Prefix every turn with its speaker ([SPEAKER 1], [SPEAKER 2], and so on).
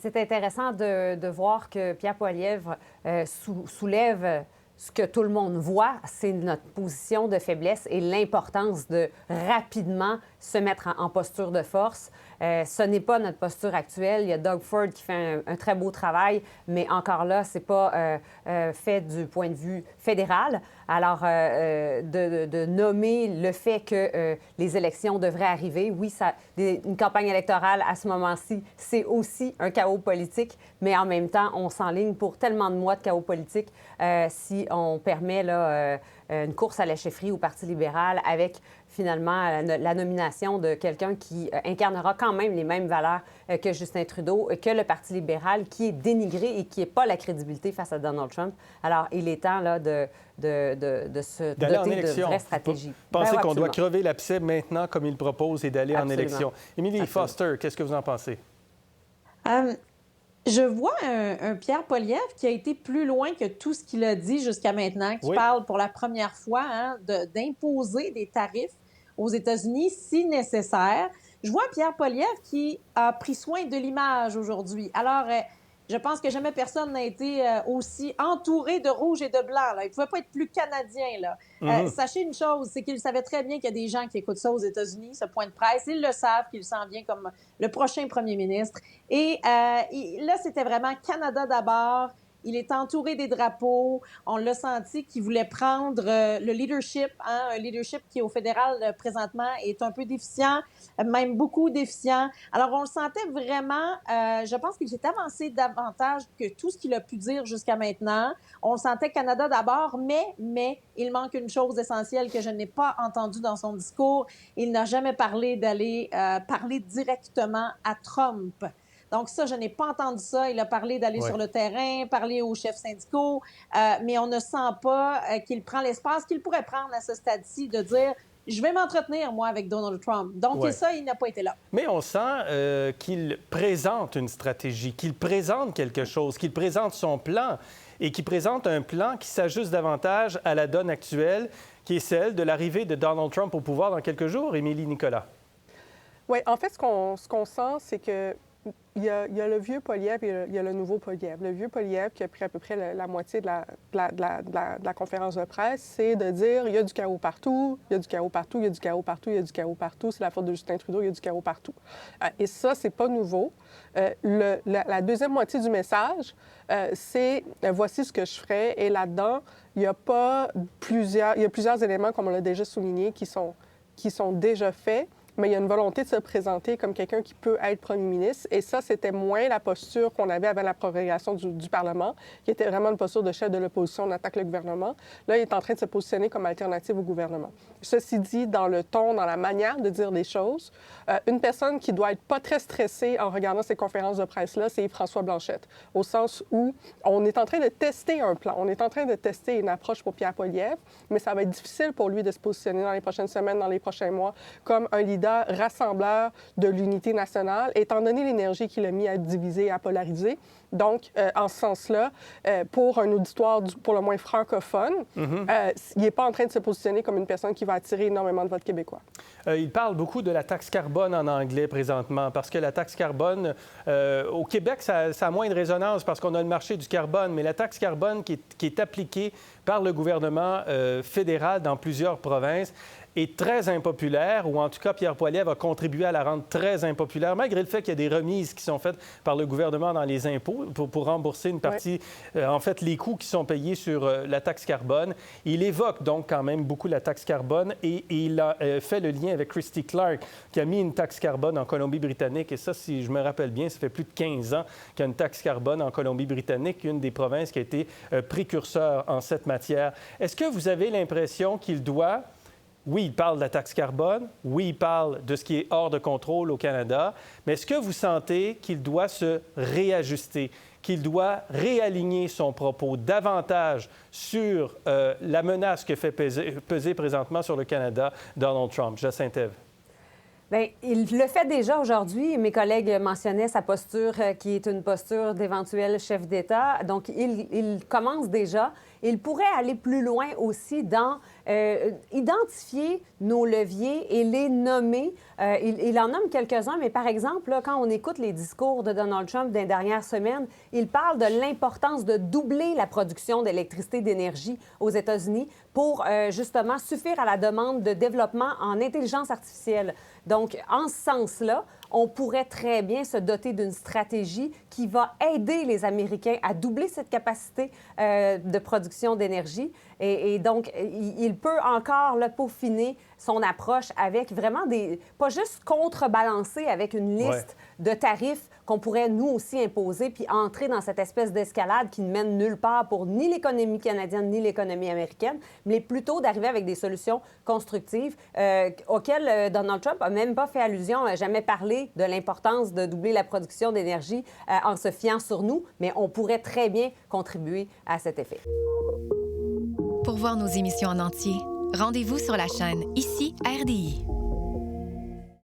[SPEAKER 1] C'est intéressant de voir que Pierre Poilievre soulève ce que tout le monde voit, c'est notre position de faiblesse et l'importance de rapidement se mettre en posture de force. Ce n'est pas notre posture actuelle. Il y a Doug Ford qui fait un très beau travail, mais encore là, ce n'est pas fait du point de vue fédéral. Alors, de nommer le fait que les élections devraient arriver, oui, une campagne électorale à ce moment-ci, c'est aussi un chaos politique, mais en même temps, on s'enligne pour tellement de mois de chaos politique si on permet là, une course à la chefferie au Parti libéral avec finalement la nomination de quelqu'un qui incarnera quand même les mêmes valeurs que Justin Trudeau, que le Parti libéral, qui est dénigré et qui n'a pas la crédibilité face à Donald Trump. Alors, il est temps là, de se doter de vraies stratégies.
[SPEAKER 2] Vous pensez qu'on doit crever l'abcès maintenant, comme il propose, et d'aller en élection? Émilie Foster, qu'est-ce que vous en pensez?
[SPEAKER 3] Je vois un Pierre Poilievre qui a été plus loin que tout ce qu'il a dit jusqu'à maintenant, qui parle pour la première fois d'imposer des tarifs aux États-Unis si nécessaire. Je vois Pierre Poilievre qui a pris soin de l'image aujourd'hui. Alors, je pense que jamais personne n'a été aussi entouré de rouge et de blanc. Là. Il ne pouvait pas être plus canadien. Là. Sachez une chose, c'est qu'il savait très bien qu'il y a des gens qui écoutent ça aux États-Unis, ce point de presse. Ils le savent qu'il s'en vient comme le prochain premier ministre. Et là, c'était vraiment Canada d'abord. Il est entouré des drapeaux. On l'a senti qu'il voulait prendre le leadership, un leadership qui, au fédéral, présentement, est un peu déficient, même beaucoup déficient. Alors, on le sentait vraiment, je pense qu'il s'est avancé davantage que tout ce qu'il a pu dire jusqu'à maintenant. On le sentait Canada d'abord, mais il manque une chose essentielle que je n'ai pas entendue dans son discours. Il n'a jamais parlé d'aller parler directement à Trump. Donc ça, je n'ai pas entendu ça. Il a parlé d'aller sur le terrain, parler aux chefs syndicaux, mais on ne sent pas qu'il prend l'espace qu'il pourrait prendre à ce stade-ci de dire « je vais m'entretenir, moi, avec Donald Trump ». Donc ça, il n'a pas été là.
[SPEAKER 2] Mais on sent qu'il présente une stratégie, qu'il présente quelque chose, qu'il présente son plan et qu'il présente un plan qui s'ajuste davantage à la donne actuelle, qui est celle de l'arrivée de Donald Trump au pouvoir dans quelques jours. Émilie Nicolas.
[SPEAKER 4] Oui, en fait, ce qu'on sent, c'est que il y a le vieux Poilievre et il y a le nouveau Poilievre. Le vieux Poilievre, qui a pris à peu près la moitié de la conférence de presse, c'est de dire il y a du chaos partout, il y a du chaos partout, il y a du chaos partout, il y a du chaos partout, c'est la faute de Justin Trudeau, il y a du chaos partout. Et ça, c'est pas nouveau. La deuxième moitié du message, c'est voici ce que je ferai. Et là-dedans, il y a plusieurs éléments, comme on l'a déjà souligné, qui sont déjà faits. Mais il y a une volonté de se présenter comme quelqu'un qui peut être premier ministre. Et ça, c'était moins la posture qu'on avait avant la prorogation du Parlement, qui était vraiment une posture de chef de l'opposition, on attaque le gouvernement. Là, il est en train de se positionner comme alternative au gouvernement. Ceci dit, dans le ton, dans la manière de dire les choses, une personne qui doit être pas très stressée en regardant ces conférences de presse-là, c'est Yves-François Blanchet, au sens où on est en train de tester un plan, on est en train de tester une approche pour Pierre Poilievre, mais ça va être difficile pour lui de se positionner dans les prochaines semaines, dans les prochains mois, comme un leader rassembleur de l'unité nationale, étant donné l'énergie qu'il a mis à diviser et à polariser. Donc, en ce sens-là, pour un auditoire pour le moins francophone, il n'est pas en train de se positionner comme une personne qui va attirer énormément de votes québécois.
[SPEAKER 2] Il parle beaucoup de la taxe carbone en anglais présentement, parce que la taxe carbone, au Québec, ça a moins de résonance parce qu'on a le marché du carbone, mais la taxe carbone qui est appliquée par le gouvernement fédéral dans plusieurs provinces est très impopulaire, ou en tout cas, Pierre Poilievre a contribué à la rendre très impopulaire, malgré le fait qu'il y a des remises qui sont faites par le gouvernement dans les impôts pour rembourser une partie, en fait, les coûts qui sont payés sur la taxe carbone. Il évoque donc quand même beaucoup la taxe carbone et il a fait le lien avec Christy Clark, qui a mis une taxe carbone en Colombie-Britannique. Et ça, si je me rappelle bien, ça fait plus de 15 ans qu'il y a une taxe carbone en Colombie-Britannique, une des provinces qui a été précurseur en cette matière. Est-ce que vous avez l'impression qu'il doit... Oui, il parle de la taxe carbone. Oui, il parle de ce qui est hors de contrôle au Canada. Mais est-ce que vous sentez qu'il doit se réajuster, qu'il doit réaligner son propos davantage sur la menace que fait peser présentement sur le Canada Donald Trump? Jacinthe Ève.
[SPEAKER 1] Bien, il le fait déjà aujourd'hui. Mes collègues mentionnaient sa posture qui est une posture d'éventuel chef d'État. Donc, il commence déjà. Il pourrait aller plus loin aussi dans identifier nos leviers et les nommer. Il en nomme quelques-uns, mais par exemple, là, quand on écoute les discours de Donald Trump des dernières semaines, il parle de l'importance de doubler la production d'électricité, d'énergie aux États-Unis pour justement suffire à la demande de développement en intelligence artificielle. Donc, en ce sens-là, on pourrait très bien se doter d'une stratégie qui va aider les Américains à doubler cette capacité de production d'énergie. Et donc, il peut encore le peaufiner son approche avec vraiment pas juste contrebalancer avec une liste de tarifs qu'on pourrait nous aussi imposer puis entrer dans cette espèce d'escalade qui ne mène nulle part pour ni l'économie canadienne ni l'économie américaine, mais plutôt d'arriver avec des solutions constructives auxquelles Donald Trump n'a même pas fait allusion, n'a jamais parlé de l'importance de doubler la production d'énergie en se fiant sur nous, mais on pourrait très bien contribuer à cet effet.
[SPEAKER 5] Pour voir nos émissions en entier, rendez-vous sur la chaîne Ici RDI.